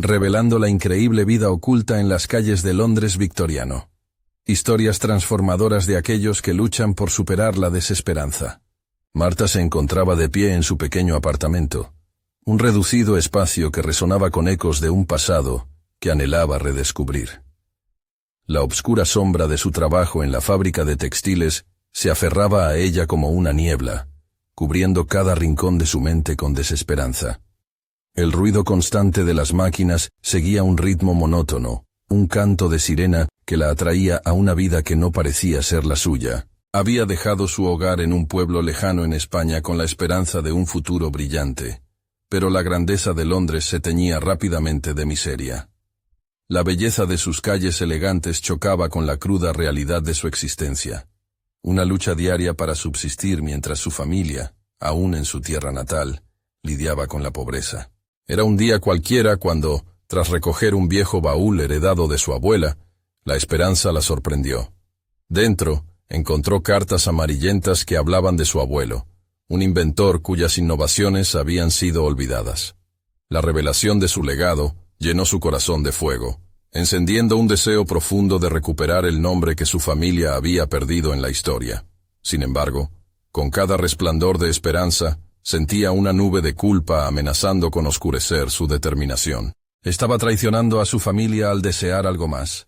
revelando la increíble vida oculta en las calles de Londres victoriano. Historias transformadoras de aquellos que luchan por superar la desesperanza. Marta se encontraba de pie en su pequeño apartamento, un reducido espacio que resonaba con ecos de un pasado que anhelaba redescubrir. La obscura sombra de su trabajo en la fábrica de textiles se aferraba a ella como una niebla, cubriendo cada rincón de su mente con desesperanza. El ruido constante de las máquinas seguía un ritmo monótono, un canto de sirena que la atraía a una vida que no parecía ser la suya. Había dejado su hogar en un pueblo lejano en España con la esperanza de un futuro brillante, pero la grandeza de Londres se teñía rápidamente de miseria. La belleza de sus calles elegantes chocaba con la cruda realidad de su existencia. Una lucha diaria para subsistir mientras su familia, aún en su tierra natal, lidiaba con la pobreza. Era un día cualquiera cuando, tras recoger un viejo baúl heredado de su abuela, la esperanza la sorprendió. Dentro, encontró cartas amarillentas que hablaban de su abuelo, un inventor cuyas innovaciones habían sido olvidadas. La revelación de su legado llenó su corazón de fuego, encendiendo un deseo profundo de recuperar el nombre que su familia había perdido en la historia. Sin embargo, con cada resplandor de esperanza, sentía una nube de culpa amenazando con oscurecer su determinación. ¿Estaba traicionando a su familia al desear algo más?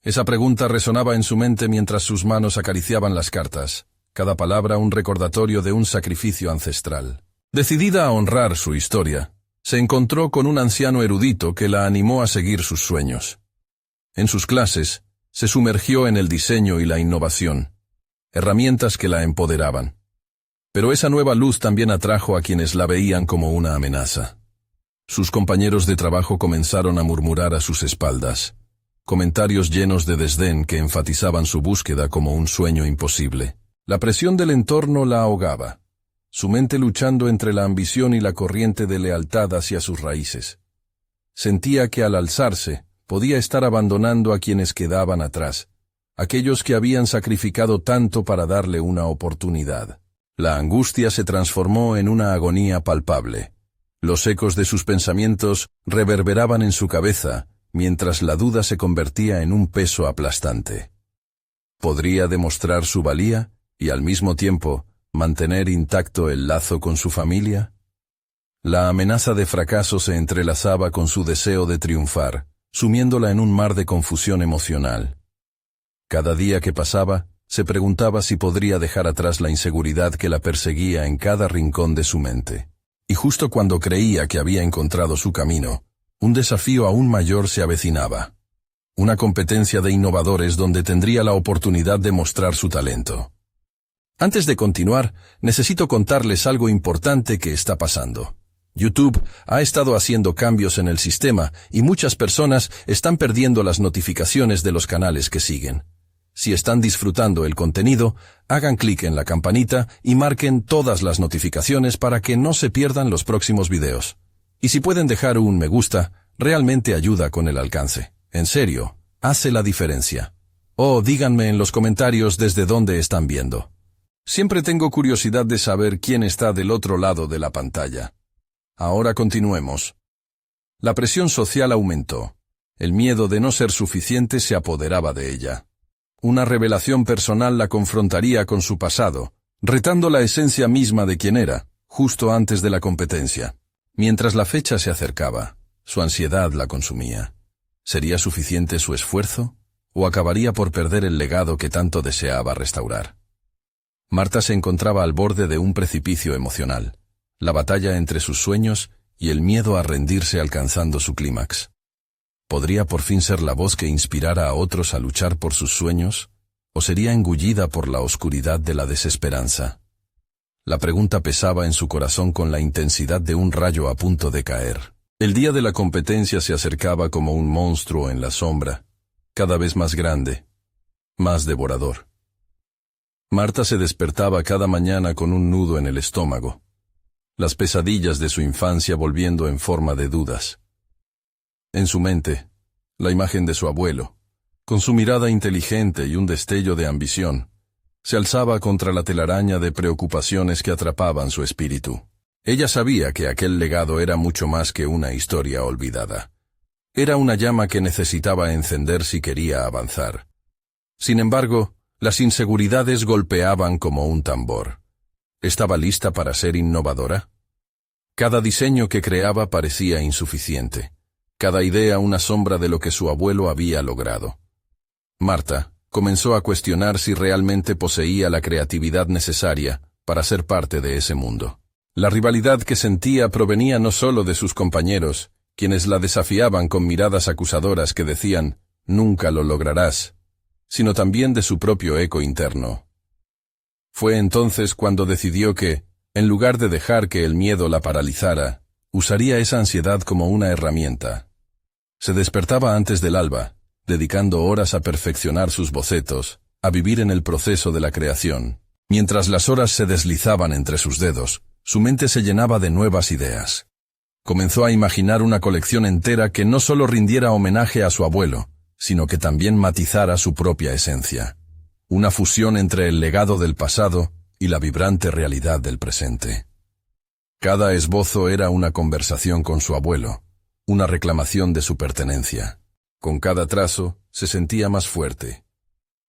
Esa pregunta resonaba en su mente mientras sus manos acariciaban las cartas, cada palabra un recordatorio de un sacrificio ancestral. Decidida a honrar su historia, se encontró con un anciano erudito que la animó a seguir sus sueños. En sus clases, se sumergió en el diseño y la innovación, herramientas que la empoderaban. Pero esa nueva luz también atrajo a quienes la veían como una amenaza. Sus compañeros de trabajo comenzaron a murmurar a sus espaldas, comentarios llenos de desdén que enfatizaban su búsqueda como un sueño imposible. La presión del entorno la ahogaba, su mente luchando entre la ambición y la corriente de lealtad hacia sus raíces. Sentía que al alzarse, podía estar abandonando a quienes quedaban atrás, aquellos que habían sacrificado tanto para darle una oportunidad. La angustia se transformó en una agonía palpable. Los ecos de sus pensamientos reverberaban en su cabeza, mientras la duda se convertía en un peso aplastante. ¿Podría demostrar su valía y, al mismo tiempo, mantener intacto el lazo con su familia? La amenaza de fracaso se entrelazaba con su deseo de triunfar, sumiéndola en un mar de confusión emocional. Cada día que pasaba, se preguntaba si podría dejar atrás la inseguridad que la perseguía en cada rincón de su mente. Y justo cuando creía que había encontrado su camino, un desafío aún mayor se avecinaba. Una competencia de innovadores donde tendría la oportunidad de mostrar su talento. Antes de continuar, necesito contarles algo importante que está pasando. YouTube ha estado haciendo cambios en el sistema y muchas personas están perdiendo las notificaciones de los canales que siguen. Si están disfrutando el contenido, hagan clic en la campanita y marquen todas las notificaciones para que no se pierdan los próximos videos. Y si pueden dejar un me gusta, realmente ayuda con el alcance. En serio, hace la diferencia. O díganme en los comentarios desde dónde están viendo. Siempre tengo curiosidad de saber quién está del otro lado de la pantalla. Ahora continuemos. La presión social aumentó. El miedo de no ser suficiente se apoderaba de ella. Una revelación personal la confrontaría con su pasado, retando la esencia misma de quien era, justo antes de la competencia. Mientras la fecha se acercaba, su ansiedad la consumía. ¿Sería suficiente su esfuerzo? ¿O acabaría por perder el legado que tanto deseaba restaurar? Marta se encontraba al borde de un precipicio emocional, la batalla entre sus sueños y el miedo a rendirse alcanzando su clímax. ¿Podría por fin ser la voz que inspirara a otros a luchar por sus sueños? ¿O sería engullida por la oscuridad de la desesperanza? La pregunta pesaba en su corazón con la intensidad de un rayo a punto de caer. El día de la competencia se acercaba como un monstruo en la sombra, cada vez más grande, más devorador. Marta se despertaba cada mañana con un nudo en el estómago, las pesadillas de su infancia volviendo en forma de dudas. En su mente, la imagen de su abuelo, con su mirada inteligente y un destello de ambición, se alzaba contra la telaraña de preocupaciones que atrapaban su espíritu. Ella sabía que aquel legado era mucho más que una historia olvidada. Era una llama que necesitaba encender si quería avanzar. Sin embargo, las inseguridades golpeaban como un tambor. ¿Estaba lista para ser innovadora? Cada diseño que creaba parecía insuficiente. Cada idea una sombra de lo que su abuelo había logrado. Marta comenzó a cuestionar si realmente poseía la creatividad necesaria para ser parte de ese mundo. La rivalidad que sentía provenía no solo de sus compañeros, quienes la desafiaban con miradas acusadoras que decían, «Nunca lo lograrás», sino también de su propio eco interno. Fue entonces cuando decidió que, en lugar de dejar que el miedo la paralizara, usaría esa ansiedad como una herramienta. Se despertaba antes del alba, dedicando horas a perfeccionar sus bocetos, a vivir en el proceso de la creación. Mientras las horas se deslizaban entre sus dedos, su mente se llenaba de nuevas ideas. Comenzó a imaginar una colección entera que no solo rindiera homenaje a su abuelo, sino que también matizara su propia esencia. Una fusión entre el legado del pasado y la vibrante realidad del presente. Cada esbozo era una conversación con su abuelo, una reclamación de su pertenencia. Con cada trazo, se sentía más fuerte.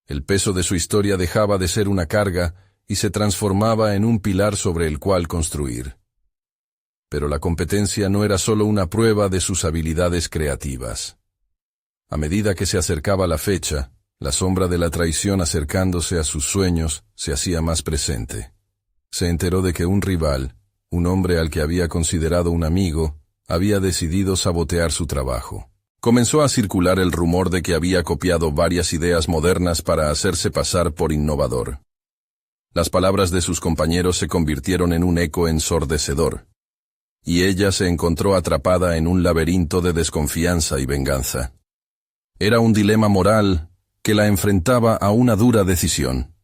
El peso de su historia dejaba de ser una carga y se transformaba en un pilar sobre el cual construir. Pero la competencia no era solo una prueba de sus habilidades creativas. A medida que se acercaba la fecha, la sombra de la traición acercándose a sus sueños se hacía más presente. Se enteró de que un rival, un hombre al que había considerado un amigo, había decidido sabotear su trabajo. Comenzó a circular el rumor de que había copiado varias ideas modernas para hacerse pasar por innovador. Las palabras de sus compañeros se convirtieron en un eco ensordecedor, y ella se encontró atrapada en un laberinto de desconfianza y venganza. Era un dilema moral que la enfrentaba a una dura decisión.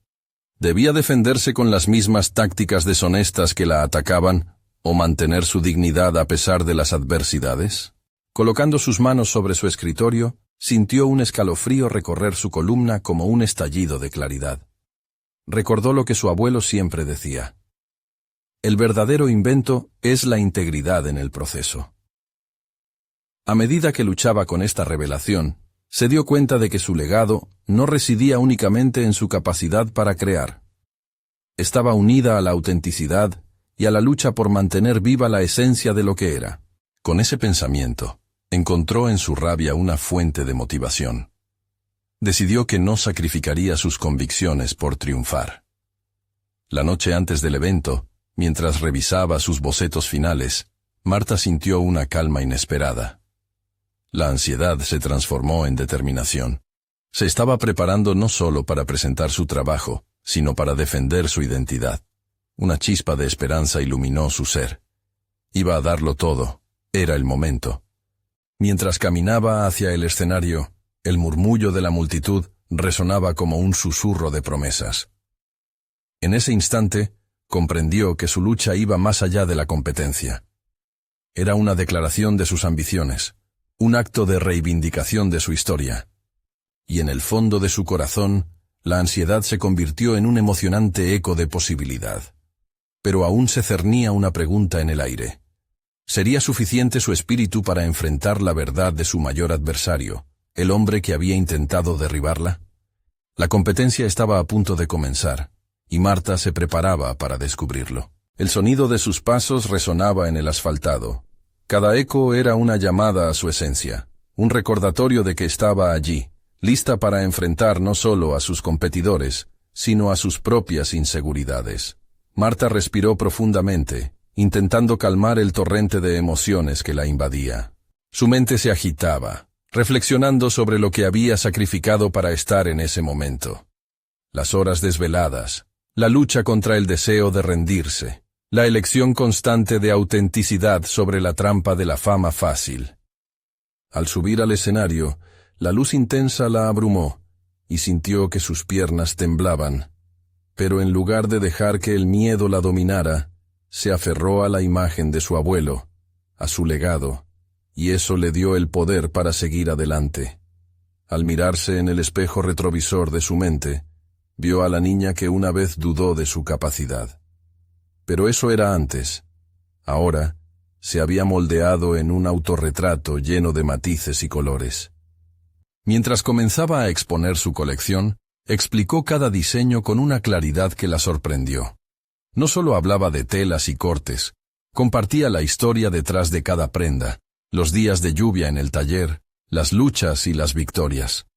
¿Debía defenderse con las mismas tácticas deshonestas que la atacaban, o mantener su dignidad a pesar de las adversidades? Colocando sus manos sobre su escritorio, sintió un escalofrío recorrer su columna como un estallido de claridad. Recordó lo que su abuelo siempre decía. El verdadero invento es la integridad en el proceso. A medida que luchaba con esta revelación, se dio cuenta de que su legado no residía únicamente en su capacidad para crear. Estaba unida a la autenticidad y a la lucha por mantener viva la esencia de lo que era. Con ese pensamiento, encontró en su rabia una fuente de motivación. Decidió que no sacrificaría sus convicciones por triunfar. La noche antes del evento, mientras revisaba sus bocetos finales, Marta sintió una calma inesperada. La ansiedad se transformó en determinación. Se estaba preparando no solo para presentar su trabajo, sino para defender su identidad. Una chispa de esperanza iluminó su ser. Iba a darlo todo. Era el momento. Mientras caminaba hacia el escenario, el murmullo de la multitud resonaba como un susurro de promesas. En ese instante, comprendió que su lucha iba más allá de la competencia. Era una declaración de sus ambiciones, un acto de reivindicación de su historia. Y en el fondo de su corazón, la ansiedad se convirtió en un emocionante eco de posibilidad. Pero aún se cernía una pregunta en el aire. ¿Sería suficiente su espíritu para enfrentar la verdad de su mayor adversario, el hombre que había intentado derribarla? La competencia estaba a punto de comenzar, y Marta se preparaba para descubrirlo. El sonido de sus pasos resonaba en el asfaltado. Cada eco era una llamada a su esencia, un recordatorio de que estaba allí, lista para enfrentar no solo a sus competidores, sino a sus propias inseguridades. Marta respiró profundamente, intentando calmar el torrente de emociones que la invadía. Su mente se agitaba, reflexionando sobre lo que había sacrificado para estar en ese momento. Las horas desveladas, la lucha contra el deseo de rendirse, la elección constante de autenticidad sobre la trampa de la fama fácil. Al subir al escenario, la luz intensa la abrumó, y sintió que sus piernas temblaban. Pero en lugar de dejar que el miedo la dominara, se aferró a la imagen de su abuelo, a su legado, y eso le dio el poder para seguir adelante. Al mirarse en el espejo retrovisor de su mente, vio a la niña que una vez dudó de su capacidad. Pero eso era antes. ahora, se había moldeado en un autorretrato lleno de matices y colores. Mientras comenzaba a exponer su colección, explicó cada diseño con una claridad que la sorprendió. No solo hablaba de telas y cortes, compartía la historia detrás de cada prenda, los días de lluvia en el taller, las luchas y las victorias.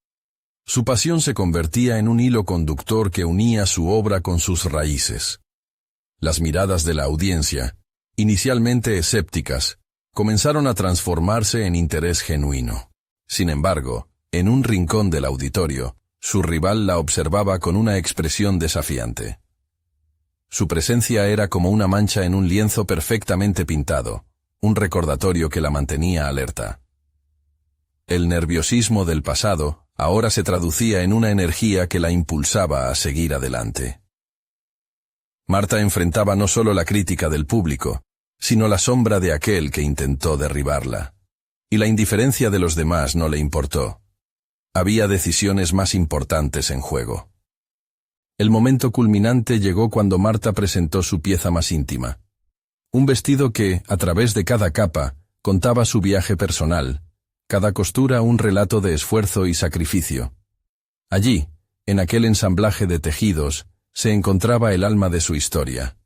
Su pasión se convertía en un hilo conductor que unía su obra con sus raíces. Las miradas de la audiencia, inicialmente escépticas, comenzaron a transformarse en interés genuino. Sin embargo, en un rincón del auditorio, su rival la observaba con una expresión desafiante. Su presencia era como una mancha en un lienzo perfectamente pintado, un recordatorio que la mantenía alerta. El nerviosismo del pasado ahora se traducía en una energía que la impulsaba a seguir adelante. Marta enfrentaba no solo la crítica del público, sino la sombra de aquel que intentó derribarla. Y la indiferencia de los demás no le importó. Había decisiones más importantes en juego. El momento culminante llegó cuando Marta presentó su pieza más íntima. Un vestido que, a través de cada capa, contaba su viaje personal, cada costura un relato de esfuerzo y sacrificio. Allí, en aquel ensamblaje de tejidos, se encontraba el alma de su historia.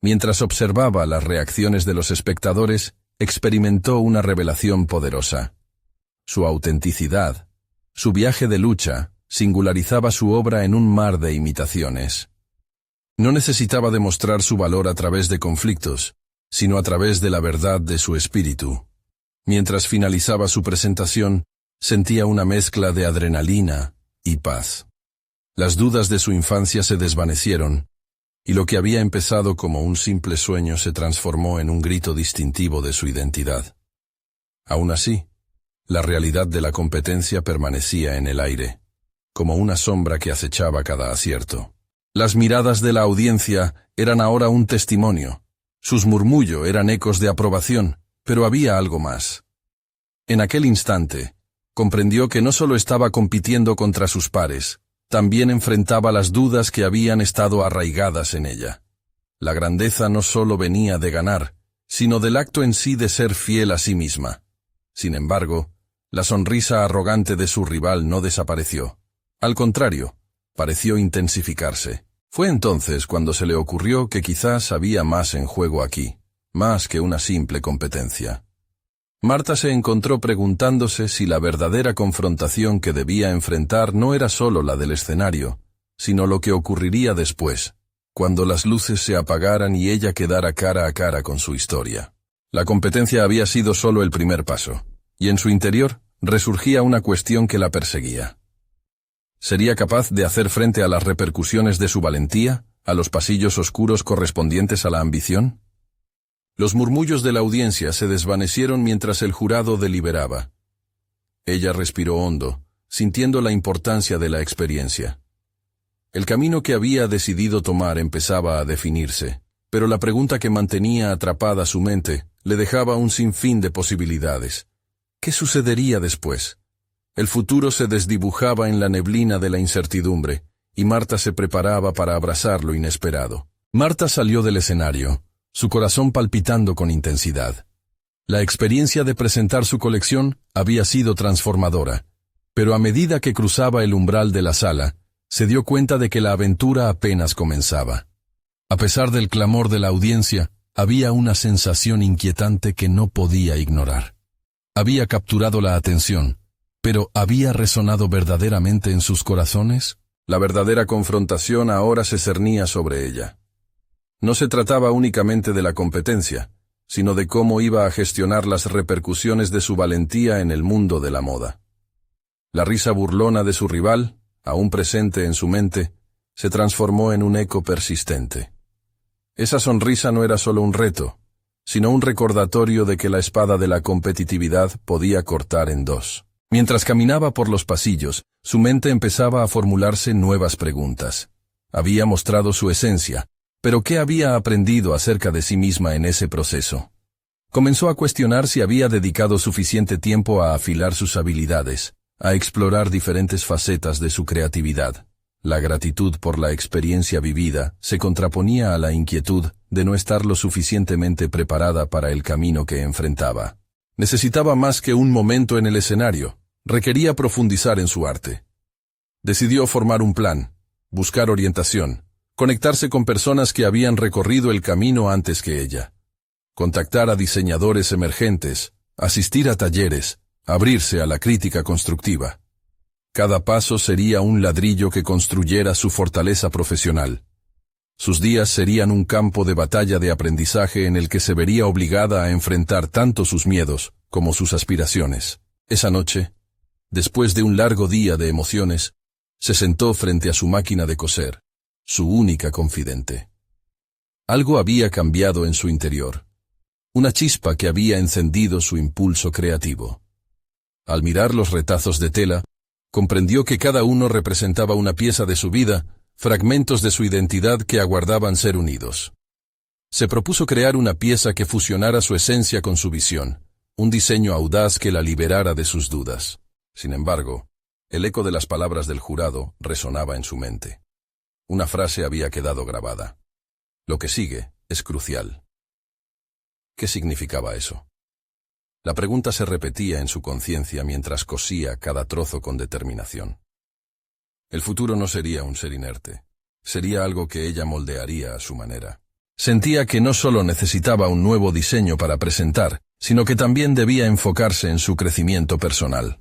Mientras observaba las reacciones de los espectadores, experimentó una revelación poderosa. Su autenticidad, su viaje de lucha, singularizaba su obra en un mar de imitaciones. No necesitaba demostrar su valor a través de conflictos, sino a través de la verdad de su espíritu. Mientras finalizaba su presentación, sentía una mezcla de adrenalina y paz. Las dudas de su infancia se desvanecieron, y lo que había empezado como un simple sueño se transformó en un grito distintivo de su identidad. Aún así, la realidad de la competencia permanecía en el aire, como una sombra que acechaba cada acierto. Las miradas de la audiencia eran ahora un testimonio. Sus murmullos eran ecos de aprobación, pero había algo más. En aquel instante, comprendió que no solo estaba compitiendo contra sus pares, también enfrentaba las dudas que habían estado arraigadas en ella. La grandeza no solo venía de ganar, sino del acto en sí de ser fiel a sí misma. Sin embargo, la sonrisa arrogante de su rival no desapareció. Al contrario, pareció intensificarse. Fue entonces cuando se le ocurrió que quizás había más en juego aquí, más que una simple competencia. Marta se encontró preguntándose si la verdadera confrontación que debía enfrentar no era solo la del escenario, sino lo que ocurriría después, cuando las luces se apagaran y ella quedara cara a cara con su historia. La competencia había sido solo el primer paso, y en su interior resurgía una cuestión que la perseguía. ¿Sería capaz de hacer frente a las repercusiones de su valentía, a los pasillos oscuros correspondientes a la ambición? Los murmullos de la audiencia se desvanecieron mientras el jurado deliberaba. Ella respiró hondo, sintiendo la importancia de la experiencia. El camino que había decidido tomar empezaba a definirse, pero la pregunta que mantenía atrapada su mente le dejaba un sinfín de posibilidades. ¿Qué sucedería después? El futuro se desdibujaba en la neblina de la incertidumbre, y Marta se preparaba para abrazar lo inesperado. Marta salió del escenario, su corazón palpitando con intensidad. La experiencia de presentar su colección había sido transformadora, pero a medida que cruzaba el umbral de la sala, se dio cuenta de que la aventura apenas comenzaba. A pesar del clamor de la audiencia, había una sensación inquietante que no podía ignorar. Había capturado la atención, pero ¿había resonado verdaderamente en sus corazones? La verdadera confrontación ahora se cernía sobre ella. No se trataba únicamente de la competencia, sino de cómo iba a gestionar las repercusiones de su valentía en el mundo de la moda. La risa burlona de su rival, aún presente en su mente, se transformó en un eco persistente. Esa sonrisa no era solo un reto, sino un recordatorio de que la espada de la competitividad podía cortar en dos. Mientras caminaba por los pasillos, su mente empezaba a formularse nuevas preguntas. Había mostrado su esencia, pero ¿qué había aprendido acerca de sí misma en ese proceso? Comenzó a cuestionar si había dedicado suficiente tiempo a afilar sus habilidades, a explorar diferentes facetas de su creatividad. La gratitud por la experiencia vivida se contraponía a la inquietud de no estar lo suficientemente preparada para el camino que enfrentaba. Necesitaba más que un momento en el escenario, requería profundizar en su arte. Decidió formar un plan, buscar orientación, conectarse con personas que habían recorrido el camino antes que ella, contactar a diseñadores emergentes, asistir a talleres, abrirse a la crítica constructiva. Cada paso sería un ladrillo que construyera su fortaleza profesional. Sus días serían un campo de batalla de aprendizaje en el que se vería obligada a enfrentar tanto sus miedos como sus aspiraciones. Esa noche, después de un largo día de emociones, se sentó frente a su máquina de coser, su única confidente. Algo había cambiado en su interior, una chispa que había encendido su impulso creativo. Al mirar los retazos de tela, comprendió que cada uno representaba una pieza de su vida, fragmentos de su identidad que aguardaban ser unidos. Se propuso crear una pieza que fusionara su esencia con su visión, un diseño audaz que la liberara de sus dudas. Sin embargo, el eco de las palabras del jurado resonaba en su mente. Una frase había quedado grabada. Lo que sigue es crucial. ¿Qué significaba eso? La pregunta se repetía en su conciencia mientras cosía cada trozo con determinación. El futuro no sería un ser inerte, sería algo que ella moldearía a su manera. Sentía que no solo necesitaba un nuevo diseño para presentar, sino que también debía enfocarse en su crecimiento personal.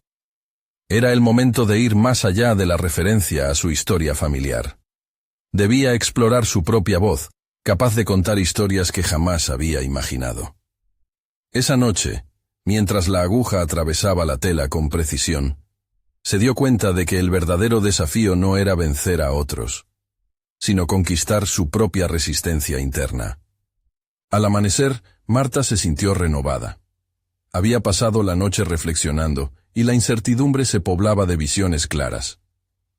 Era el momento de ir más allá de la referencia a su historia familiar. Debía explorar su propia voz, capaz de contar historias que jamás había imaginado. Esa noche, mientras la aguja atravesaba la tela con precisión, se dio cuenta de que el verdadero desafío no era vencer a otros, sino conquistar su propia resistencia interna. Al amanecer, Marta se sintió renovada. Había pasado la noche reflexionando, y la incertidumbre se poblaba de visiones claras.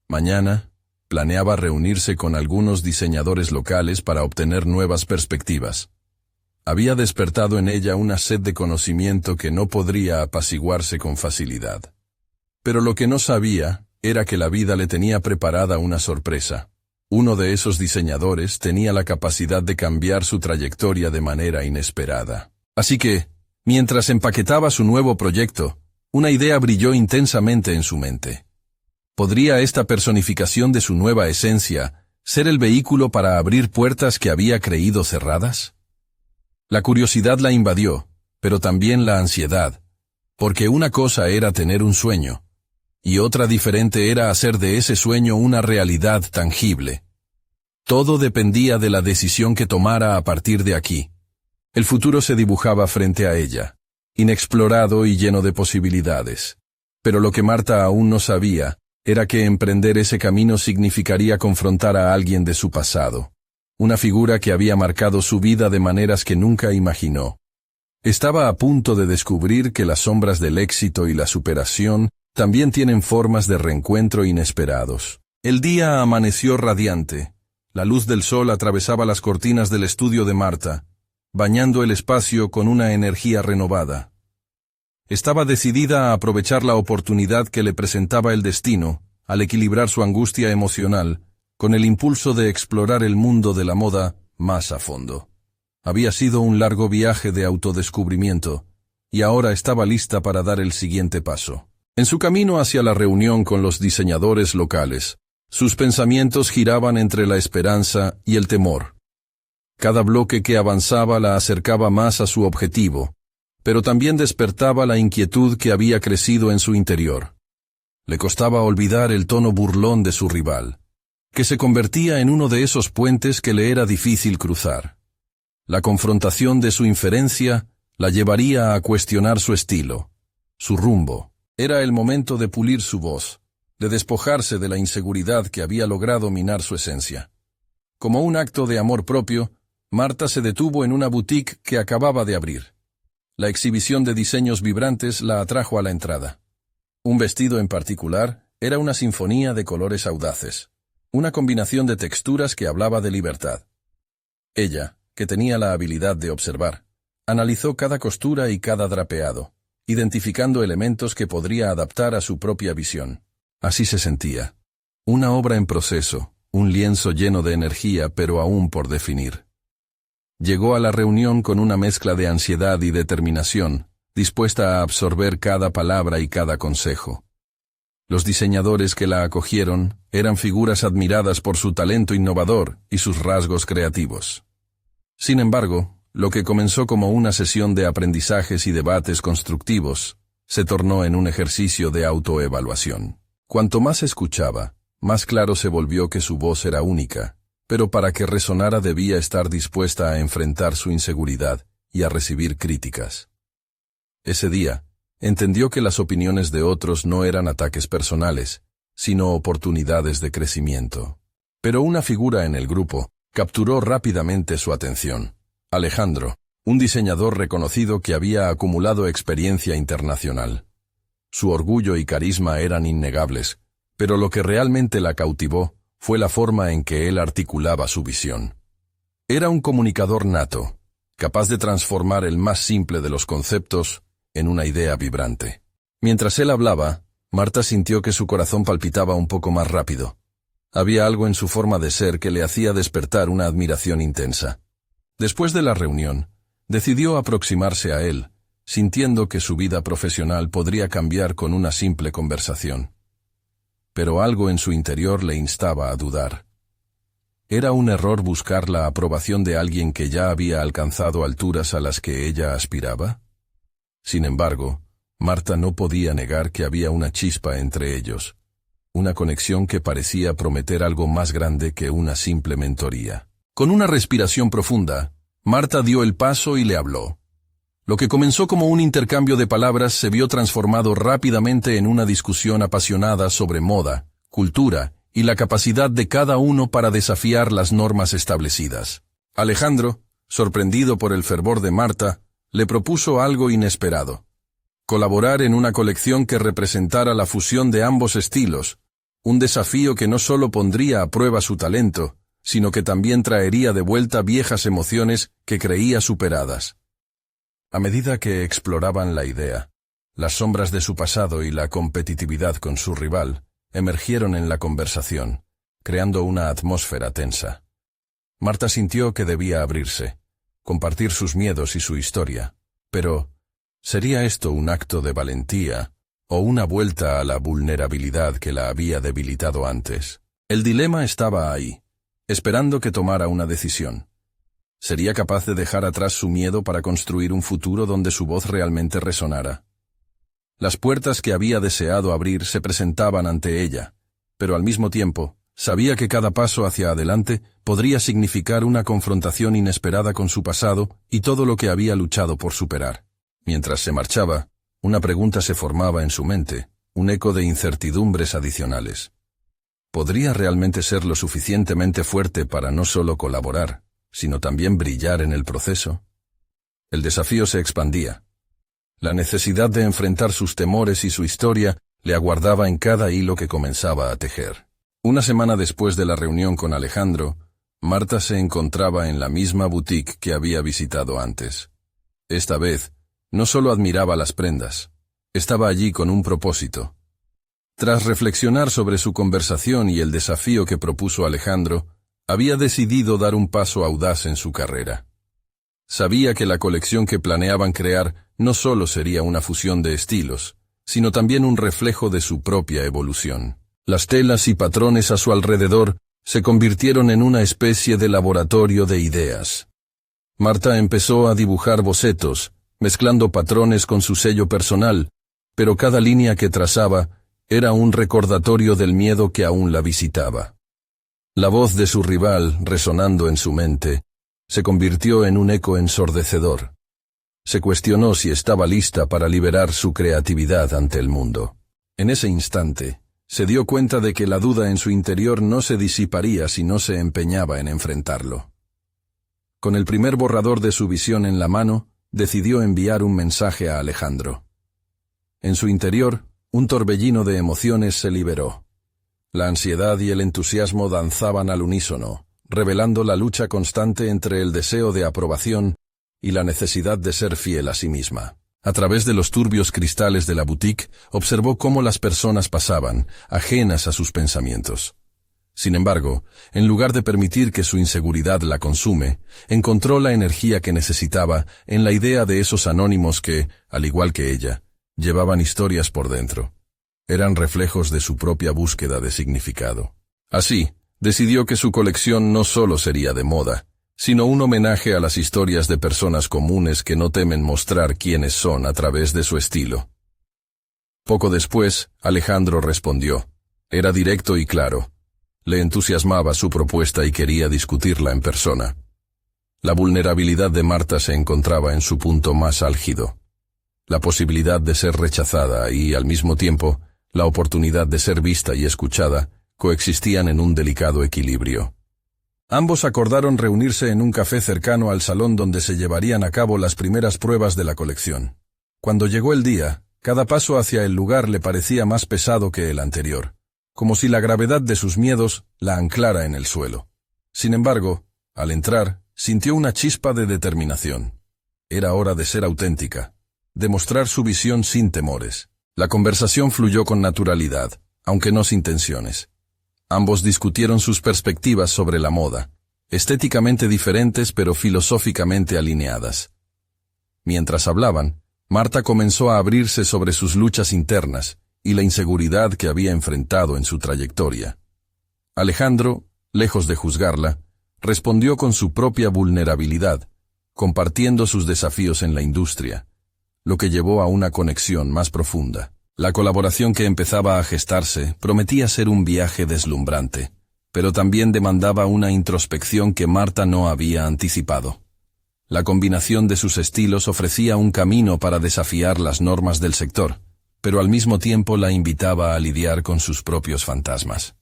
Mañana, planeaba reunirse con algunos diseñadores locales para obtener nuevas perspectivas. Había despertado en ella una sed de conocimiento que no podría apaciguarse con facilidad. Pero lo que no sabía era que la vida le tenía preparada una sorpresa. Uno de esos diseñadores tenía la capacidad de cambiar su trayectoria de manera inesperada. Así que, mientras empaquetaba su nuevo proyecto, una idea brilló intensamente en su mente. ¿Podría esta personificación de su nueva esencia ser el vehículo para abrir puertas que había creído cerradas? La curiosidad la invadió, pero también la ansiedad, porque una cosa era tener un sueño, y otra diferente era hacer de ese sueño una realidad tangible. Todo dependía de la decisión que tomara a partir de aquí. El futuro se dibujaba frente a ella, inexplorado y lleno de posibilidades. Pero lo que Marta aún no sabía era que emprender ese camino significaría confrontar a alguien de su pasado, una figura que había marcado su vida de maneras que nunca imaginó. Estaba a punto de descubrir que las sombras del éxito y la superación también tienen formas de reencuentro inesperados. El día amaneció radiante. La luz del sol atravesaba las cortinas del estudio de Marta, bañando el espacio con una energía renovada. Estaba decidida a aprovechar la oportunidad que le presentaba el destino, al equilibrar su angustia emocional, con el impulso de explorar el mundo de la moda más a fondo. Había sido un largo viaje de autodescubrimiento, y ahora estaba lista para dar el siguiente paso. En su camino hacia la reunión con los diseñadores locales, sus pensamientos giraban entre la esperanza y el temor. Cada bloque que avanzaba la acercaba más a su objetivo, pero también despertaba la inquietud que había crecido en su interior. Le costaba olvidar el tono burlón de su rival, que se convertía en uno de esos puentes que le era difícil cruzar. La confrontación de su inferencia la llevaría a cuestionar su estilo, su rumbo. Era el momento de pulir su voz, de despojarse de la inseguridad que había logrado minar su esencia. Como un acto de amor propio, Marta se detuvo en una boutique que acababa de abrir. La exhibición de diseños vibrantes la atrajo a la entrada. Un vestido en particular era una sinfonía de colores audaces, una combinación de texturas que hablaba de libertad. Ella, que tenía la habilidad de observar, analizó cada costura y cada drapeado, identificando elementos que podría adaptar a su propia visión. Así se sentía. Una obra en proceso, un lienzo lleno de energía pero aún por definir. Llegó a la reunión con una mezcla de ansiedad y determinación, dispuesta a absorber cada palabra y cada consejo. Los diseñadores que la acogieron eran figuras admiradas por su talento innovador y sus rasgos creativos. Sin embargo, lo que comenzó como una sesión de aprendizajes y debates constructivos, se tornó en un ejercicio de autoevaluación. Cuanto más escuchaba, más claro se volvió que su voz era única, pero para que resonara debía estar dispuesta a enfrentar su inseguridad y a recibir críticas. Ese día, entendió que las opiniones de otros no eran ataques personales, sino oportunidades de crecimiento. Pero una figura en el grupo capturó rápidamente su atención: Alejandro, un diseñador reconocido que había acumulado experiencia internacional. Su orgullo y carisma eran innegables, pero lo que realmente la cautivó fue la forma en que él articulaba su visión. Era un comunicador nato, capaz de transformar el más simple de los conceptos en una idea vibrante. Mientras él hablaba, Marta sintió que su corazón palpitaba un poco más rápido. Había algo en su forma de ser que le hacía despertar una admiración intensa. Después de la reunión, decidió aproximarse a él, sintiendo que su vida profesional podría cambiar con una simple conversación. Pero algo en su interior le instaba a dudar. ¿Era un error buscar la aprobación de alguien que ya había alcanzado alturas a las que ella aspiraba? Sin embargo, Marta no podía negar que había una chispa entre ellos, una conexión que parecía prometer algo más grande que una simple mentoría. Con una respiración profunda, Marta dio el paso y le habló. Lo que comenzó como un intercambio de palabras se vio transformado rápidamente en una discusión apasionada sobre moda, cultura y la capacidad de cada uno para desafiar las normas establecidas. Alejandro, sorprendido por el fervor de Marta, le propuso algo inesperado: colaborar en una colección que representara la fusión de ambos estilos, un desafío que no solo pondría a prueba su talento, sino que también traería de vuelta viejas emociones que creía superadas. A medida que exploraban la idea, las sombras de su pasado y la competitividad con su rival emergieron en la conversación, creando una atmósfera tensa. Marta sintió que debía abrirse, compartir sus miedos y su historia, pero ¿sería esto un acto de valentía o una vuelta a la vulnerabilidad que la había debilitado antes? El dilema estaba ahí, esperando que tomara una decisión. ¿Sería capaz de dejar atrás su miedo para construir un futuro donde su voz realmente resonara? Las puertas que había deseado abrir se presentaban ante ella, pero al mismo tiempo, sabía que cada paso hacia adelante podría significar una confrontación inesperada con su pasado y todo lo que había luchado por superar. Mientras se marchaba, una pregunta se formaba en su mente, un eco de incertidumbres adicionales. ¿Podría realmente ser lo suficientemente fuerte para no solo colaborar, sino también brillar en el proceso? El desafío se expandía. La necesidad de enfrentar sus temores y su historia le aguardaba en cada hilo que comenzaba a tejer. Una semana después de la reunión con Alejandro, Marta se encontraba en la misma boutique que había visitado antes. Esta vez, no solo admiraba las prendas, estaba allí con un propósito. Tras reflexionar sobre su conversación y el desafío que propuso Alejandro, había decidido dar un paso audaz en su carrera. Sabía que la colección que planeaban crear no solo sería una fusión de estilos, sino también un reflejo de su propia evolución. Las telas y patrones a su alrededor se convirtieron en una especie de laboratorio de ideas. Marta empezó a dibujar bocetos, mezclando patrones con su sello personal, pero cada línea que trazaba era un recordatorio del miedo que aún la visitaba. La voz de su rival, resonando en su mente, se convirtió en un eco ensordecedor. Se cuestionó si estaba lista para liberar su creatividad ante el mundo. En ese instante, se dio cuenta de que la duda en su interior no se disiparía si no se empeñaba en enfrentarlo. Con el primer borrador de su visión en la mano, decidió enviar un mensaje a Alejandro. En su interior, un torbellino de emociones se liberó. La ansiedad y el entusiasmo danzaban al unísono, revelando la lucha constante entre el deseo de aprobación y la necesidad de ser fiel a sí misma. A través de los turbios cristales de la boutique, observó cómo las personas pasaban, ajenas a sus pensamientos. Sin embargo, en lugar de permitir que su inseguridad la consume, encontró la energía que necesitaba en la idea de esos anónimos que, al igual que ella, llevaban historias por dentro. Eran reflejos de su propia búsqueda de significado. Así, decidió que su colección no solo sería de moda, sino un homenaje a las historias de personas comunes que no temen mostrar quiénes son a través de su estilo. Poco después, Alejandro respondió. Era directo y claro. Le entusiasmaba su propuesta y quería discutirla en persona. La vulnerabilidad de Marta se encontraba en su punto más álgido. La posibilidad de ser rechazada y, al mismo tiempo, la oportunidad de ser vista y escuchada coexistían en un delicado equilibrio. Ambos acordaron reunirse en un café cercano al salón donde se llevarían a cabo las primeras pruebas de la colección. Cuando llegó el día, cada paso hacia el lugar le parecía más pesado que el anterior, como si la gravedad de sus miedos la anclara en el suelo. Sin embargo, al entrar, sintió una chispa de determinación. Era hora de ser auténtica, de mostrar su visión sin temores. La conversación fluyó con naturalidad, aunque no sin tensiones. Ambos discutieron sus perspectivas sobre la moda, estéticamente diferentes pero filosóficamente alineadas. Mientras hablaban, Marta comenzó a abrirse sobre sus luchas internas y la inseguridad que había enfrentado en su trayectoria. Alejandro, lejos de juzgarla, respondió con su propia vulnerabilidad, compartiendo sus desafíos en la industria, lo que llevó a una conexión más profunda. La colaboración que empezaba a gestarse prometía ser un viaje deslumbrante, pero también demandaba una introspección que Marta no había anticipado. La combinación de sus estilos ofrecía un camino para desafiar las normas del sector, pero al mismo tiempo la invitaba a lidiar con sus propios fantasmas.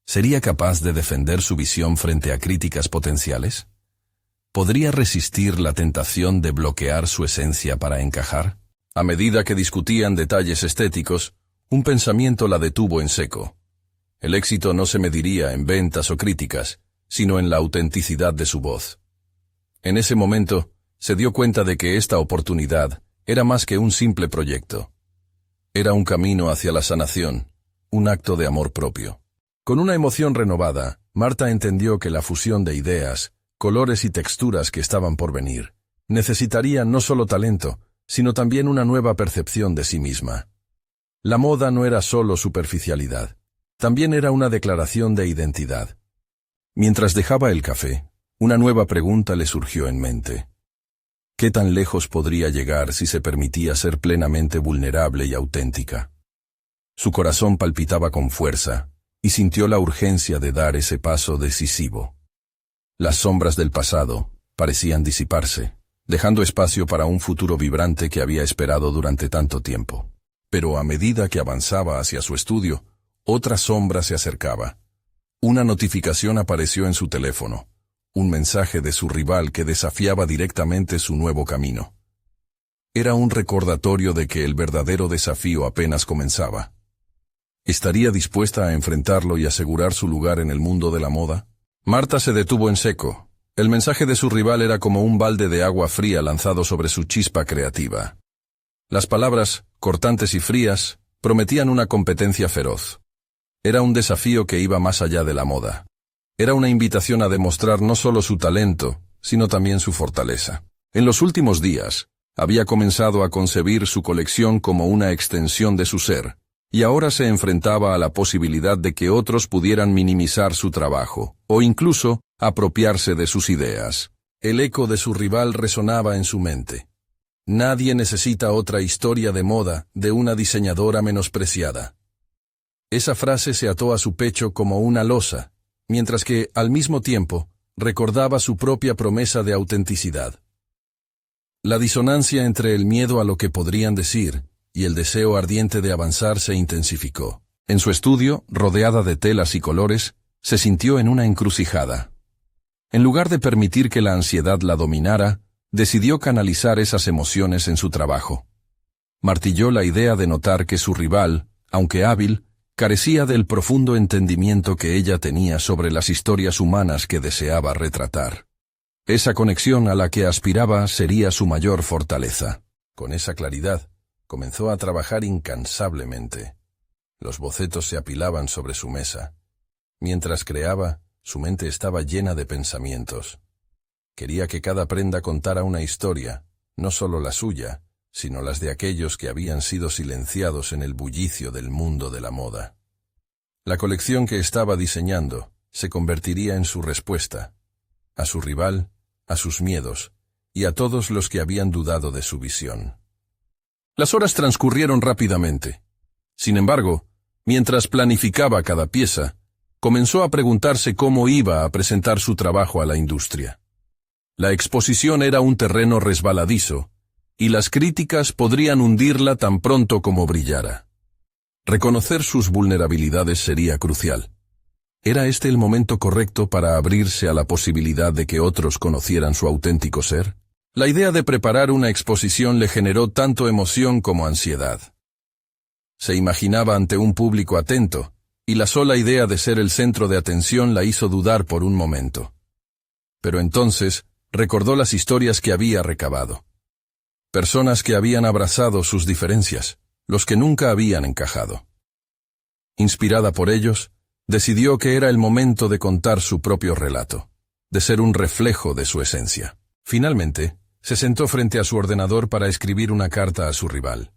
¿Sería capaz de defender su visión frente a críticas potenciales? ¿Podría resistir la tentación de bloquear su esencia para encajar? A medida que discutían detalles estéticos, un pensamiento la detuvo en seco. El éxito no se mediría en ventas o críticas, sino en la autenticidad de su voz. En ese momento, se dio cuenta de que esta oportunidad era más que un simple proyecto. Era un camino hacia la sanación, un acto de amor propio. Con una emoción renovada, Marta entendió que la fusión de ideas, colores y texturas que estaban por venir, necesitaría no solo talento, sino también una nueva percepción de sí misma. La moda no era solo superficialidad, también era una declaración de identidad. Mientras dejaba el café, una nueva pregunta le surgió en mente. ¿Qué tan lejos podría llegar si se permitía ser plenamente vulnerable y auténtica? Su corazón palpitaba con fuerza, y sintió la urgencia de dar ese paso decisivo. Las sombras del pasado parecían disiparse, dejando espacio para un futuro vibrante que había esperado durante tanto tiempo. Pero a medida que avanzaba hacia su estudio, otra sombra se acercaba. Una notificación apareció en su teléfono, un mensaje de su rival que desafiaba directamente su nuevo camino. Era un recordatorio de que el verdadero desafío apenas comenzaba. ¿Estaría dispuesta a enfrentarlo y asegurar su lugar en el mundo de la moda? Marta se detuvo en seco. El mensaje de su rival era como un balde de agua fría lanzado sobre su chispa creativa. Las palabras, cortantes y frías, prometían una competencia feroz. Era un desafío que iba más allá de la moda. Era una invitación a demostrar no solo su talento, sino también su fortaleza. En los últimos días, había comenzado a concebir su colección como una extensión de su ser, y ahora se enfrentaba a la posibilidad de que otros pudieran minimizar su trabajo, o incluso apropiarse de sus ideas. El eco de su rival resonaba en su mente. Nadie necesita otra historia de moda de una diseñadora menospreciada. Esa frase se ató a su pecho como una losa, mientras que, al mismo tiempo, recordaba su propia promesa de autenticidad. La disonancia entre el miedo a lo que podrían decir y el deseo ardiente de avanzar se intensificó. En su estudio, rodeada de telas y colores, se sintió en una encrucijada. En lugar de permitir que la ansiedad la dominara, decidió canalizar esas emociones en su trabajo. Martilló la idea de notar que su rival, aunque hábil, carecía del profundo entendimiento que ella tenía sobre las historias humanas que deseaba retratar. Esa conexión a la que aspiraba sería su mayor fortaleza. Con esa claridad, comenzó a trabajar incansablemente. Los bocetos se apilaban sobre su mesa. Mientras creaba, su mente estaba llena de pensamientos. Quería que cada prenda contara una historia, no solo la suya, sino las de aquellos que habían sido silenciados en el bullicio del mundo de la moda. La colección que estaba diseñando se convertiría en su respuesta, a su rival, a sus miedos, y a todos los que habían dudado de su visión. Las horas transcurrieron rápidamente. Sin embargo, mientras planificaba cada pieza, comenzó a preguntarse cómo iba a presentar su trabajo a la industria. La exposición era un terreno resbaladizo, y las críticas podrían hundirla tan pronto como brillara. Reconocer sus vulnerabilidades sería crucial. ¿Era este el momento correcto para abrirse a la posibilidad de que otros conocieran su auténtico ser? La idea de preparar una exposición le generó tanto emoción como ansiedad. Se imaginaba ante un público atento, y la sola idea de ser el centro de atención la hizo dudar por un momento. Pero entonces recordó las historias que había recabado. Personas que habían abrazado sus diferencias, los que nunca habían encajado. Inspirada por ellos, decidió que era el momento de contar su propio relato, de ser un reflejo de su esencia. Finalmente, se sentó frente a su ordenador para escribir una carta a su rival.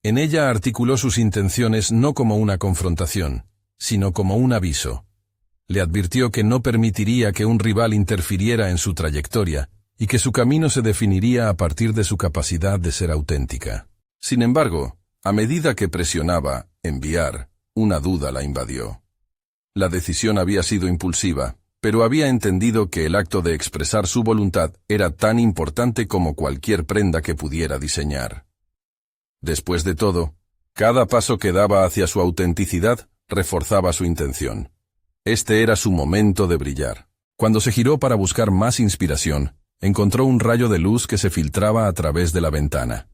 En ella articuló sus intenciones no como una confrontación, sino como un aviso. Le advirtió que no permitiría que un rival interfiriera en su trayectoria y que su camino se definiría a partir de su capacidad de ser auténtica. Sin embargo, a medida que presionaba enviar, una duda la invadió. La decisión había sido impulsiva, pero había entendido que el acto de expresar su voluntad era tan importante como cualquier prenda que pudiera diseñar. Después de todo, cada paso que daba hacia su autenticidad reforzaba su intención. Este era su momento de brillar. Cuando se giró para buscar más inspiración, encontró un rayo de luz que se filtraba a través de la ventana.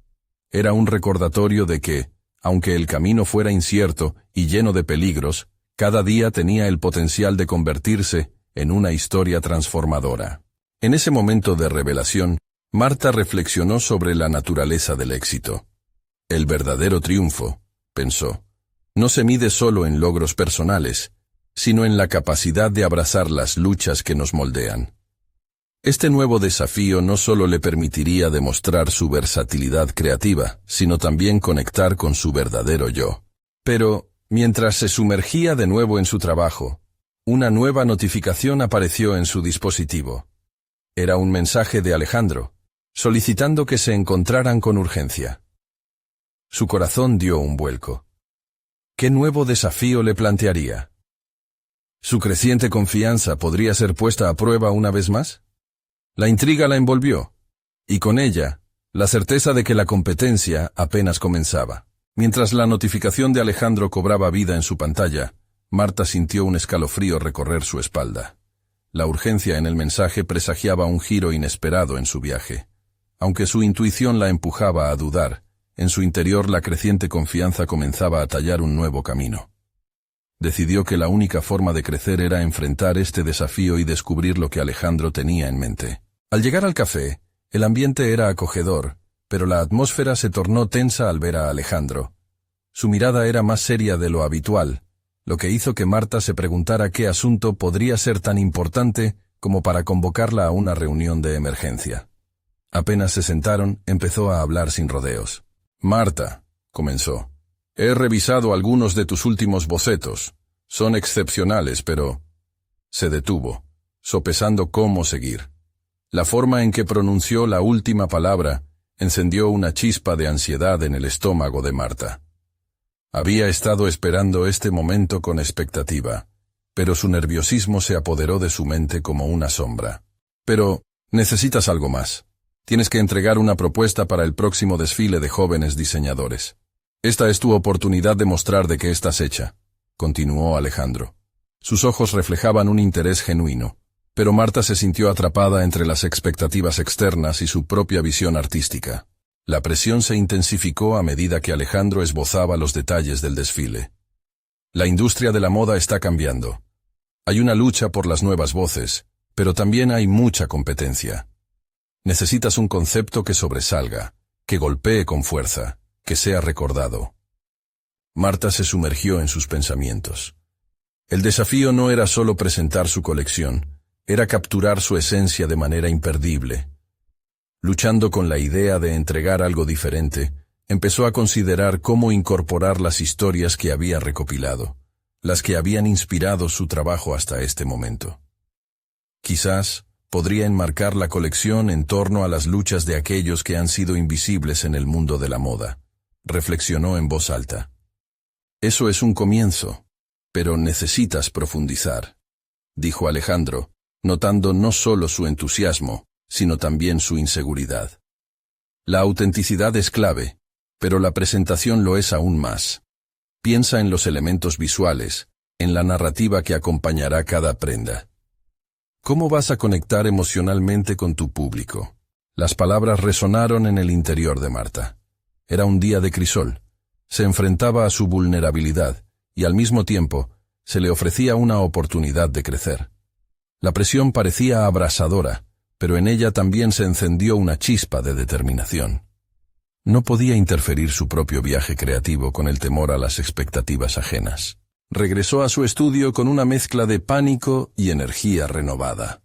Era un recordatorio de que, aunque el camino fuera incierto y lleno de peligros, cada día tenía el potencial de convertirse en una historia transformadora. En ese momento de revelación, Marta reflexionó sobre la naturaleza del éxito. El verdadero triunfo, pensó, no se mide solo en logros personales, sino en la capacidad de abrazar las luchas que nos moldean. Este nuevo desafío no solo le permitiría demostrar su versatilidad creativa, sino también conectar con su verdadero yo. Pero, mientras se sumergía de nuevo en su trabajo, una nueva notificación apareció en su dispositivo. Era un mensaje de Alejandro, solicitando que se encontraran con urgencia. Su corazón dio un vuelco. ¿Qué nuevo desafío le plantearía? ¿Su creciente confianza podría ser puesta a prueba una vez más? La intriga la envolvió, y con ella, la certeza de que la competencia apenas comenzaba. Mientras la notificación de Alejandro cobraba vida en su pantalla, Marta sintió un escalofrío recorrer su espalda. La urgencia en el mensaje presagiaba un giro inesperado en su viaje. Aunque su intuición la empujaba a dudar, en su interior la creciente confianza comenzaba a tallar un nuevo camino. Decidió que la única forma de crecer era enfrentar este desafío y descubrir lo que Alejandro tenía en mente. Al llegar al café, el ambiente era acogedor, pero la atmósfera se tornó tensa al ver a Alejandro. Su mirada era más seria de lo habitual, lo que hizo que Marta se preguntara qué asunto podría ser tan importante como para convocarla a una reunión de emergencia. Apenas se sentaron, empezó a hablar sin rodeos. «Marta», comenzó, «he revisado algunos de tus últimos bocetos. Son excepcionales, pero...» Se detuvo, sopesando cómo seguir. La forma en que pronunció la última palabra encendió una chispa de ansiedad en el estómago de Marta. Había estado esperando este momento con expectativa, pero su nerviosismo se apoderó de su mente como una sombra. «Pero necesitas algo más. Tienes que entregar una propuesta para el próximo desfile de jóvenes diseñadores. Esta es tu oportunidad de mostrar de qué estás hecha», continuó Alejandro. Sus ojos reflejaban un interés genuino, pero Marta se sintió atrapada entre las expectativas externas y su propia visión artística. La presión se intensificó a medida que Alejandro esbozaba los detalles del desfile. La industria de la moda está cambiando. Hay una lucha por las nuevas voces, pero también hay mucha competencia. Necesitas un concepto que sobresalga, que golpee con fuerza, que sea recordado. Marta se sumergió en sus pensamientos. El desafío no era solo presentar su colección, era capturar su esencia de manera imperdible. Luchando con la idea de entregar algo diferente, empezó a considerar cómo incorporar las historias que había recopilado, las que habían inspirado su trabajo hasta este momento. Quizás podría enmarcar la colección en torno a las luchas de aquellos que han sido invisibles en el mundo de la moda, reflexionó en voz alta. Eso es un comienzo, pero necesitas profundizar, dijo Alejandro, notando no solo su entusiasmo, sino también su inseguridad. La autenticidad es clave, pero la presentación lo es aún más. Piensa en los elementos visuales, en la narrativa que acompañará cada prenda. ¿Cómo vas a conectar emocionalmente con tu público? Las palabras resonaron en el interior de Marta. Era un día de crisol. Se enfrentaba a su vulnerabilidad, y al mismo tiempo, se le ofrecía una oportunidad de crecer. La presión parecía abrasadora, pero en ella también se encendió una chispa de determinación. No podía interferir su propio viaje creativo con el temor a las expectativas ajenas. Regresó a su estudio con una mezcla de pánico y energía renovada.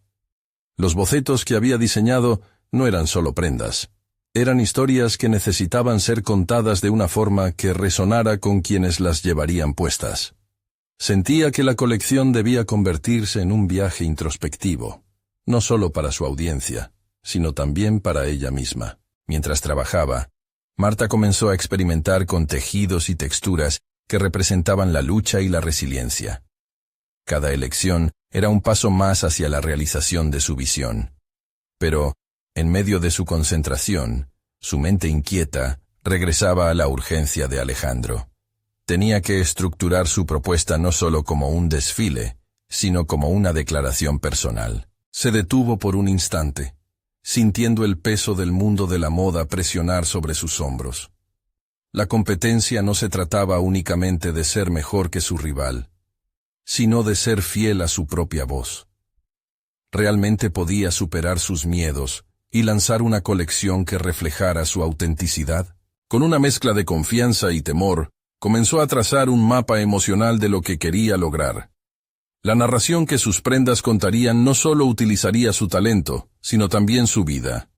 Los bocetos que había diseñado no eran solo prendas. Eran historias que necesitaban ser contadas de una forma que resonara con quienes las llevarían puestas. Sentía que la colección debía convertirse en un viaje introspectivo, no solo para su audiencia, sino también para ella misma. Mientras trabajaba, Marta comenzó a experimentar con tejidos y texturas que representaban la lucha y la resiliencia. Cada elección era un paso más hacia la realización de su visión. Pero, en medio de su concentración, su mente inquieta regresaba a la urgencia de Alejandro. Tenía que estructurar su propuesta no solo como un desfile, sino como una declaración personal. Se detuvo por un instante, sintiendo el peso del mundo de la moda presionar sobre sus hombros. La competencia no se trataba únicamente de ser mejor que su rival, sino de ser fiel a su propia voz. Realmente podía superar sus miedos y lanzar una colección que reflejara su autenticidad. Con una mezcla de confianza y temor, comenzó a trazar un mapa emocional de lo que quería lograr. La narración que sus prendas contarían no solo utilizaría su talento, sino también su vida.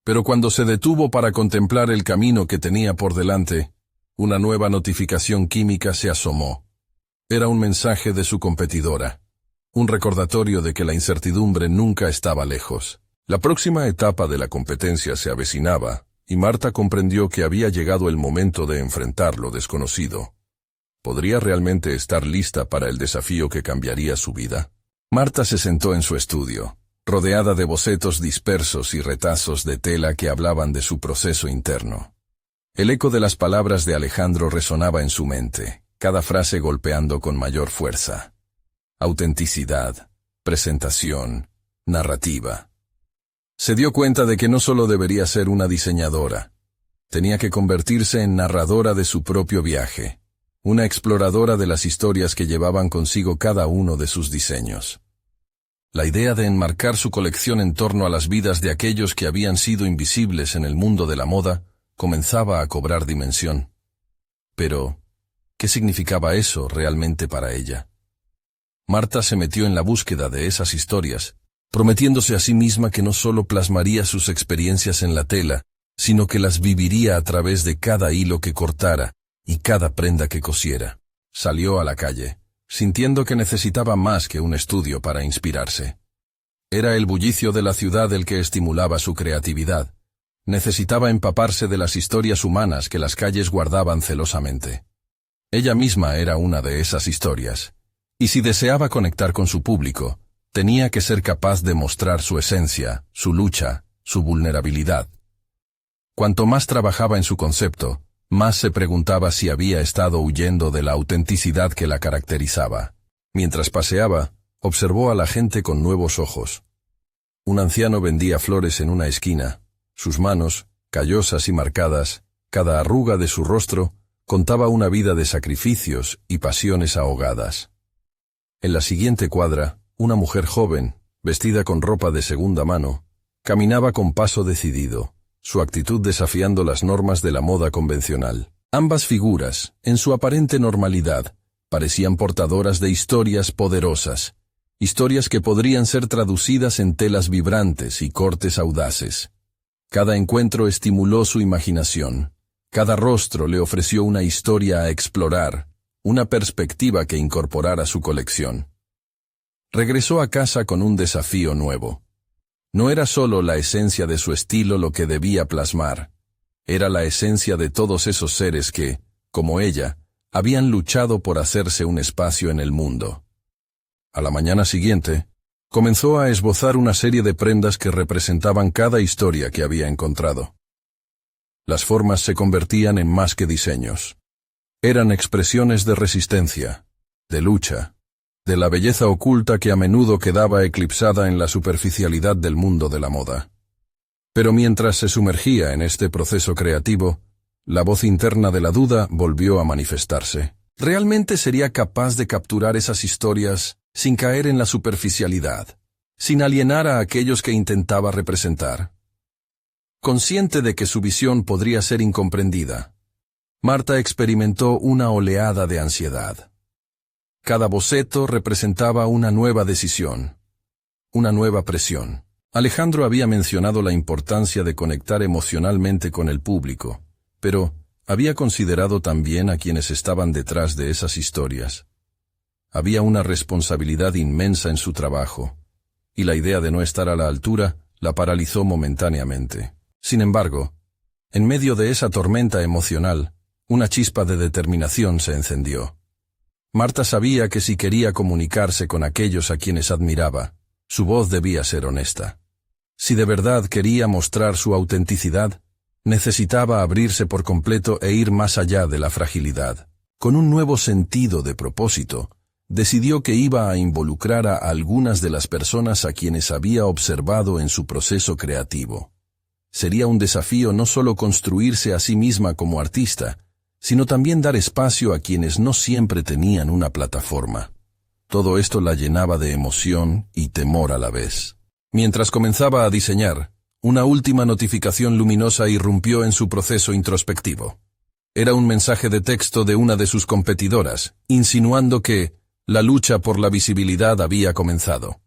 Pero cuando se detuvo para contemplar el camino que tenía por delante, una nueva notificación química se asomó. Era un mensaje de su competidora, un recordatorio de que la incertidumbre nunca estaba lejos. La próxima etapa de la competencia se avecinaba, y Marta comprendió que había llegado el momento de enfrentar lo desconocido. ¿Podría realmente estar lista para el desafío que cambiaría su vida? Marta se sentó en su estudio, rodeada de bocetos dispersos y retazos de tela que hablaban de su proceso interno. El eco de las palabras de Alejandro resonaba en su mente, cada frase golpeando con mayor fuerza. Autenticidad, presentación, narrativa. Se dio cuenta de que no solo debería ser una diseñadora, tenía que convertirse en narradora de su propio viaje, una exploradora de las historias que llevaban consigo cada uno de sus diseños. La idea de enmarcar su colección en torno a las vidas de aquellos que habían sido invisibles en el mundo de la moda comenzaba a cobrar dimensión. Pero, ¿qué significaba eso realmente para ella? Marta se metió en la búsqueda de esas historias, prometiéndose a sí misma que no solo plasmaría sus experiencias en la tela, sino que las viviría a través de cada hilo que cortara y cada prenda que cosiera. Salió a la calle, sintiendo que necesitaba más que un estudio para inspirarse. Era el bullicio de la ciudad el que estimulaba su creatividad. Necesitaba empaparse de las historias humanas que las calles guardaban celosamente. Ella misma era una de esas historias, y si deseaba conectar con su público, tenía que ser capaz de mostrar su esencia, su lucha, su vulnerabilidad. Cuanto más trabajaba en su concepto, más se preguntaba si había estado huyendo de la autenticidad que la caracterizaba. Mientras paseaba, observó a la gente con nuevos ojos. Un anciano vendía flores en una esquina. Sus manos, callosas y marcadas, cada arruga de su rostro, contaba una vida de sacrificios y pasiones ahogadas. En la siguiente cuadra, una mujer joven, vestida con ropa de segunda mano, caminaba con paso decidido, su actitud desafiando las normas de la moda convencional. Ambas figuras, en su aparente normalidad, Parecían portadoras de historias poderosas, historias que podrían ser traducidas en telas vibrantes y cortes audaces. Cada encuentro estimuló su imaginación. Cada rostro le ofreció una historia a explorar, una perspectiva que incorporara su colección. Regresó a casa con un desafío nuevo. No era solo la esencia de su estilo lo que debía plasmar, era la esencia de todos esos seres que, como ella, habían luchado por hacerse un espacio en el mundo. A la mañana siguiente, comenzó a esbozar una serie de prendas que representaban cada historia que había encontrado. Las formas se convertían en más que diseños. Eran expresiones de resistencia, de lucha, de la belleza oculta que a menudo quedaba eclipsada en la superficialidad del mundo de la moda. Pero mientras se sumergía en este proceso creativo, la voz interna de la duda volvió a manifestarse. ¿Realmente sería capaz de capturar esas historias sin caer en la superficialidad, sin alienar a aquellos que intentaba representar? Consciente de que su visión podría ser incomprendida, Marta experimentó una oleada de ansiedad. Cada boceto representaba una nueva decisión, una nueva presión. Alejandro había mencionado la importancia de conectar emocionalmente con el público, pero había considerado también a quienes estaban detrás de esas historias. Había una responsabilidad inmensa en su trabajo, y la idea de no estar a la altura la paralizó momentáneamente. Sin embargo, en medio de esa tormenta emocional, una chispa de determinación se encendió. Marta sabía que si quería comunicarse con aquellos a quienes admiraba, su voz debía ser honesta. Si de verdad quería mostrar su autenticidad, necesitaba abrirse por completo e ir más allá de la fragilidad. Con un nuevo sentido de propósito, decidió que iba a involucrar a algunas de las personas a quienes había observado en su proceso creativo. Sería un desafío no solo construirse a sí misma como artista, sino también dar espacio a quienes no siempre tenían una plataforma. Todo esto la llenaba de emoción y temor a la vez. Mientras comenzaba a diseñar, una última notificación luminosa irrumpió en su proceso introspectivo. Era un mensaje de texto de una de sus competidoras, insinuando que la lucha por la visibilidad había comenzado.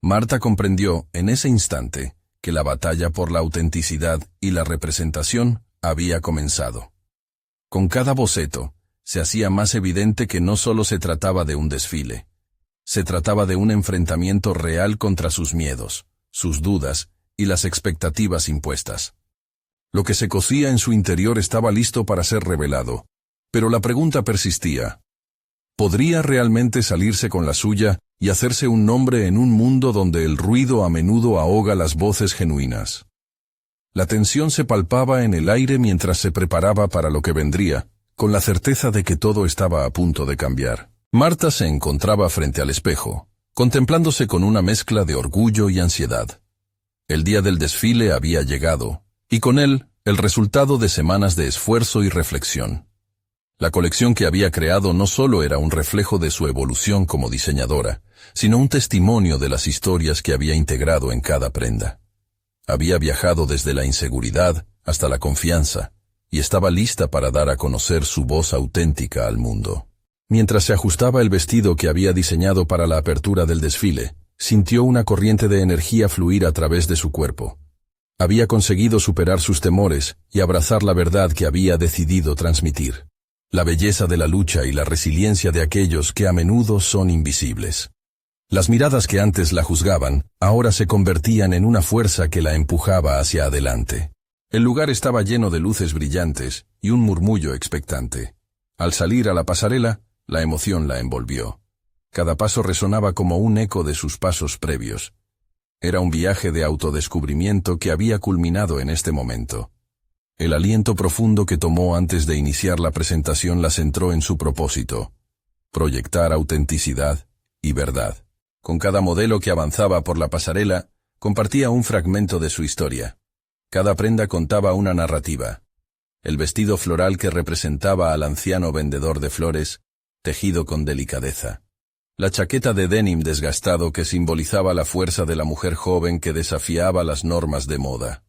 Marta comprendió, en ese instante, que la batalla por la autenticidad y la representación había comenzado. Con cada boceto, se hacía más evidente que no solo se trataba de un desfile. Se trataba de un enfrentamiento real contra sus miedos, sus dudas y las expectativas impuestas. Lo que se cocía en su interior estaba listo para ser revelado, pero la pregunta persistía. ¿Podría realmente salirse con la suya y hacerse un nombre en un mundo donde el ruido a menudo ahoga las voces genuinas? La tensión se palpaba en el aire mientras se preparaba para lo que vendría, con la certeza de que todo estaba a punto de cambiar. Marta se encontraba frente al espejo, contemplándose con una mezcla de orgullo y ansiedad. El día del desfile había llegado, y con él, el resultado de semanas de esfuerzo y reflexión. La colección que había creado no solo era un reflejo de su evolución como diseñadora, sino un testimonio de las historias que había integrado en cada prenda. Había viajado desde la inseguridad hasta la confianza, y estaba lista para dar a conocer su voz auténtica al mundo. Mientras se ajustaba el vestido que había diseñado para la apertura del desfile, sintió una corriente de energía fluir a través de su cuerpo. Había conseguido superar sus temores y abrazar la verdad que había decidido transmitir. La belleza de la lucha y la resiliencia de aquellos que a menudo son invisibles. Las miradas que antes la juzgaban, ahora se convertían en una fuerza que la empujaba hacia adelante. El lugar estaba lleno de luces brillantes y un murmullo expectante. Al salir a la pasarela, la emoción la envolvió. Cada paso resonaba como un eco de sus pasos previos. Era un viaje de autodescubrimiento que había culminado en este momento. El aliento profundo que tomó antes de iniciar la presentación la centró en su propósito: proyectar autenticidad y verdad. Con cada modelo que avanzaba por la pasarela, compartía un fragmento de su historia. Cada prenda contaba una narrativa. El vestido floral que representaba al anciano vendedor de flores, tejido con delicadeza. La chaqueta de denim desgastado que simbolizaba la fuerza de la mujer joven que desafiaba las normas de moda.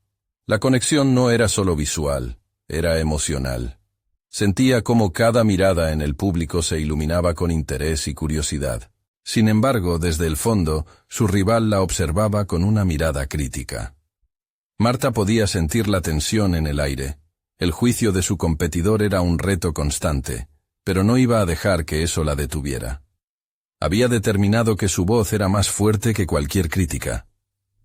La conexión no era solo visual, era emocional. Sentía cómo cada mirada en el público se iluminaba con interés y curiosidad. Sin embargo, desde el fondo, su rival la observaba con una mirada crítica. Marta podía sentir la tensión en el aire. El juicio de su competidor era un reto constante, pero no iba a dejar que eso la detuviera. Había determinado que su voz era más fuerte que cualquier crítica.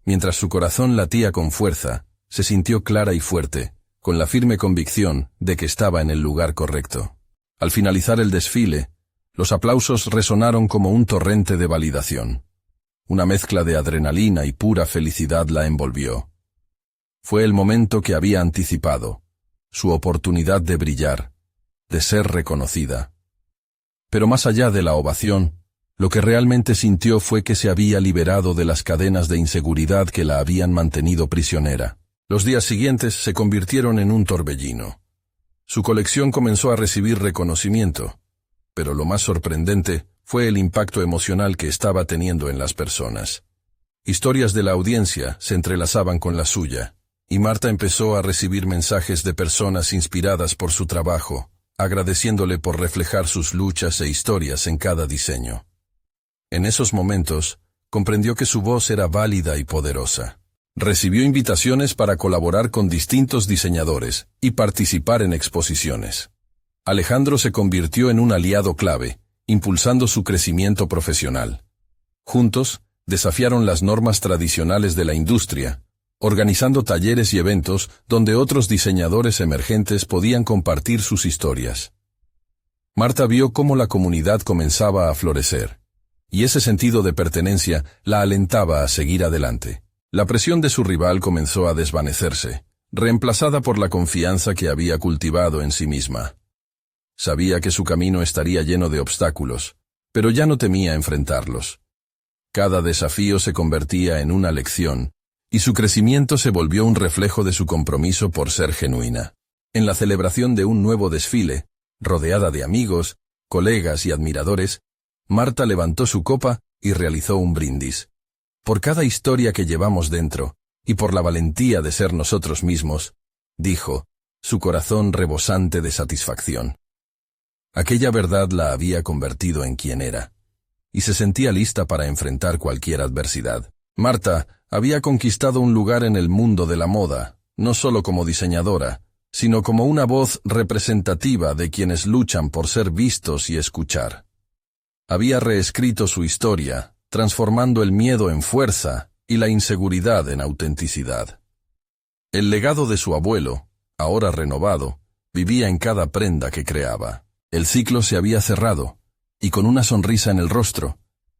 Mientras su corazón latía con fuerza, se sintió clara y fuerte, con la firme convicción de que estaba en el lugar correcto. Al finalizar el desfile, los aplausos resonaron como un torrente de validación. Una mezcla de adrenalina y pura felicidad la envolvió. Fue el momento que había anticipado, su oportunidad de brillar, de ser reconocida. Pero más allá de la ovación, lo que realmente sintió fue que se había liberado de las cadenas de inseguridad que la habían mantenido prisionera. Los días siguientes se convirtieron en un torbellino. Su colección comenzó a recibir reconocimiento, pero lo más sorprendente fue el impacto emocional que estaba teniendo en las personas. Historias de la audiencia se entrelazaban con la suya, y Marta empezó a recibir mensajes de personas inspiradas por su trabajo, agradeciéndole por reflejar sus luchas e historias en cada diseño. En esos momentos, comprendió que su voz era válida y poderosa. Recibió invitaciones para colaborar con distintos diseñadores y participar en exposiciones. Alejandro se convirtió en un aliado clave, impulsando su crecimiento profesional. Juntos, desafiaron las normas tradicionales de la industria, organizando talleres y eventos donde otros diseñadores emergentes podían compartir sus historias. Marta vio cómo la comunidad comenzaba a florecer, y ese sentido de pertenencia la alentaba a seguir adelante. La presión de su rival comenzó a desvanecerse, reemplazada por la confianza que había cultivado en sí misma. Sabía que su camino estaría lleno de obstáculos, pero ya no temía enfrentarlos. Cada desafío se convertía en una lección, y su crecimiento se volvió un reflejo de su compromiso por ser genuina. En la celebración de un nuevo desfile, rodeada de amigos, colegas y admiradores, Marta levantó su copa y realizó un brindis. Por cada historia que llevamos dentro, y por la valentía de ser nosotros mismos, dijo, su corazón rebosante de satisfacción. Aquella verdad la había convertido en quien era, y se sentía lista para enfrentar cualquier adversidad. Marta había conquistado un lugar en el mundo de la moda, no solo como diseñadora, sino como una voz representativa de quienes luchan por ser vistos y escuchar. Había reescrito su historia, transformando el miedo en fuerza y la inseguridad en autenticidad. El legado de su abuelo, ahora renovado, vivía en cada prenda que creaba. El ciclo se había cerrado, y con una sonrisa en el rostro,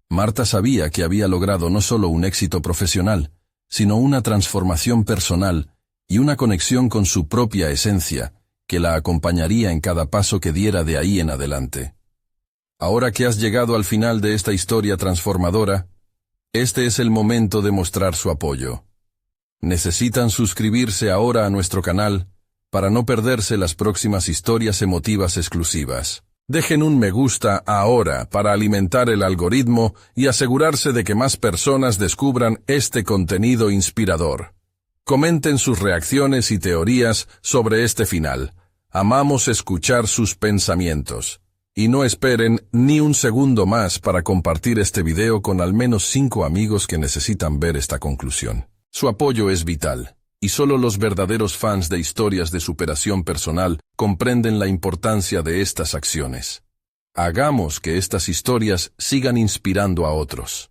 Marta sabía que había logrado no solo un éxito profesional, sino una transformación personal y una conexión con su propia esencia, que la acompañaría en cada paso que diera de ahí en adelante. Ahora que has llegado al final de esta historia transformadora, este es el momento de mostrar su apoyo. Necesitan suscribirse ahora a nuestro canal para no perderse las próximas historias emotivas exclusivas. Dejen un me gusta ahora para alimentar el algoritmo y asegurarse de que más personas descubran este contenido inspirador. Comenten sus reacciones y teorías sobre este final. Amamos escuchar sus pensamientos. Y no esperen ni un segundo más para compartir este video con al menos 5 amigos que necesitan ver esta conclusión. Su apoyo es vital, y solo los verdaderos fans de historias de superación personal comprenden la importancia de estas acciones. Hagamos que estas historias sigan inspirando a otros.